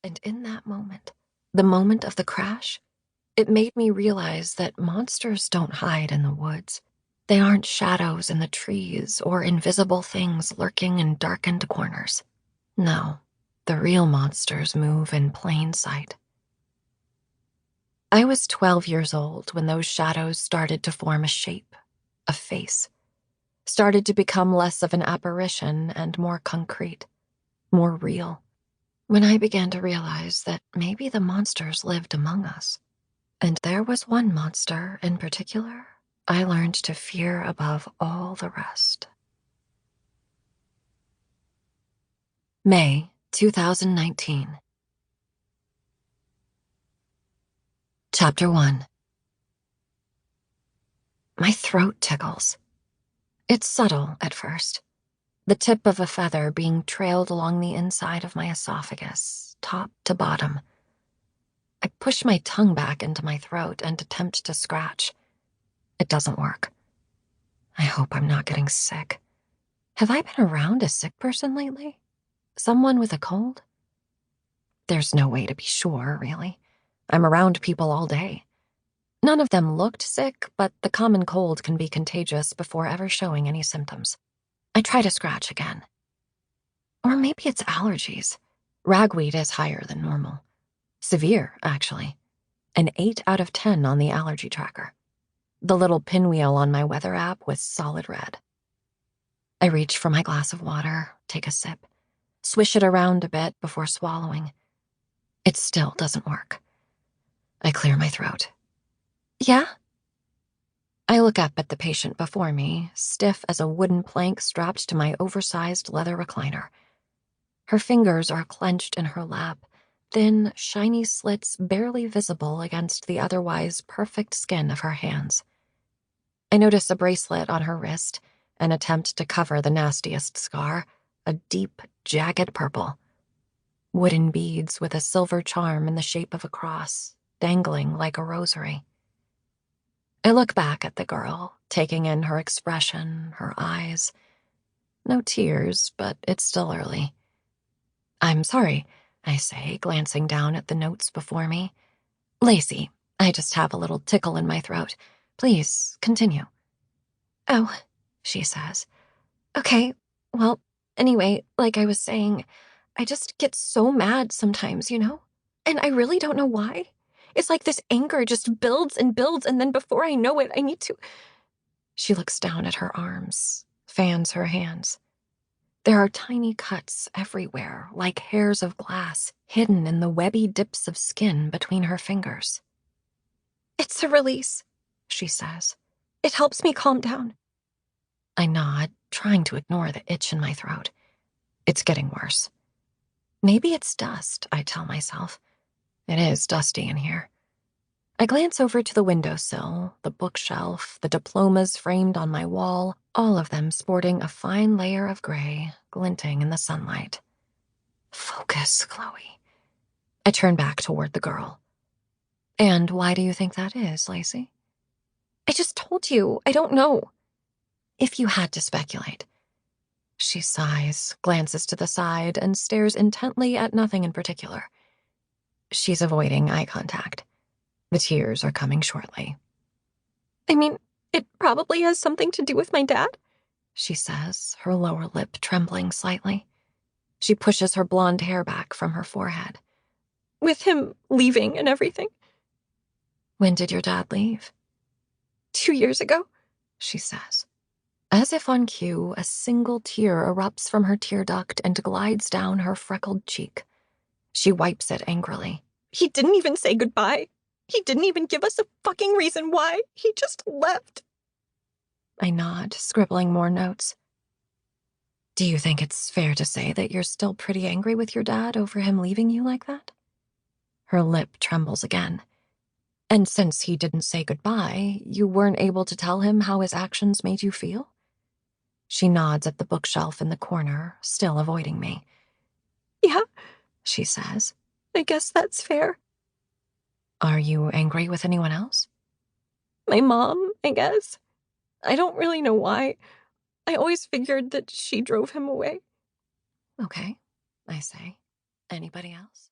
And in that moment, the moment of the crash, it made me realize that monsters don't hide in the woods. They aren't shadows in the trees or invisible things lurking in darkened corners. No, the real monsters move in plain sight. I was 12 years old when those shadows started to form a shape, a face, started to become less of an apparition and more concrete, more real, when I began to realize that maybe the monsters lived among us. And there was one monster in particular I learned to fear above all the rest. May 2019. Chapter 1. My throat tickles. It's subtle at first, the tip of a feather being trailed along the inside of my esophagus, top to bottom. I push my tongue back into my throat and attempt to scratch. It doesn't work. I hope I'm not getting sick. Have I been around a sick person lately? Someone with a cold? There's no way to be sure, really. I'm around people all day. None of them looked sick, but the common cold can be contagious before ever showing any symptoms. I try to scratch again. Or maybe it's allergies. Ragweed is higher than normal. Severe, actually. An 8 out of 10 on the allergy tracker. The little pinwheel on my weather app was solid red. I reach for my glass of water, take a sip, swish it around a bit before swallowing. It still doesn't work. I clear my throat. Yeah? I look up at the patient before me, stiff as a wooden plank strapped to my oversized leather recliner. Her fingers are clenched in her lap, thin, shiny slits barely visible against the otherwise perfect skin of her hands. I notice a bracelet on her wrist, an attempt to cover the nastiest scar, a deep, jagged purple. Wooden beads with a silver charm in the shape of a cross, dangling like a rosary. I look back at the girl, taking in her expression, her eyes. No tears, but it's still early. I'm sorry, I say, glancing down at the notes before me. Lacey, I just have a little tickle in my throat. Please, continue. Oh, she says. Okay, well, anyway, like I was saying, I just get so mad sometimes, And I really don't know why. It's like this anger just builds and builds, and then before I know it, I need to... She looks down at her arms, fans her hands. There are tiny cuts everywhere, like hairs of glass, hidden in the webby dips of skin between her fingers. It's a release, she says. It helps me calm down. I nod, trying to ignore the itch in my throat. It's getting worse. Maybe it's dust, I tell myself. It is dusty in here. I glance over to the windowsill, the bookshelf, the diplomas framed on my wall, all of them sporting a fine layer of gray, glinting in the sunlight. Focus, Chloe. I turn back toward the girl. And why do you think that is, Lacey? I just told you, I don't know. If you had to speculate. She sighs, glances to the side, and stares intently at nothing in particular. She's avoiding eye contact. The tears are coming shortly. I mean, it probably has something to do with my dad, she says, her lower lip trembling slightly. She pushes her blonde hair back from her forehead. With him leaving and everything. When did your dad leave? 2 years ago, she says. As if on cue, a single tear erupts from her tear duct and glides down her freckled cheek. She wipes it angrily. He didn't even say goodbye. He didn't even give us a fucking reason why. He just left. I nod, scribbling more notes. Do you think it's fair to say that you're still pretty angry with your dad over him leaving you like that? Her lip trembles again. And since he didn't say goodbye, you weren't able to tell him how his actions made you feel? She nods at the bookshelf in the corner, still avoiding me. Yeah, she says. I guess that's fair. Are you angry with anyone else? My mom, I guess. I don't really know why. I always figured that she drove him away. Okay, I say. Anybody else?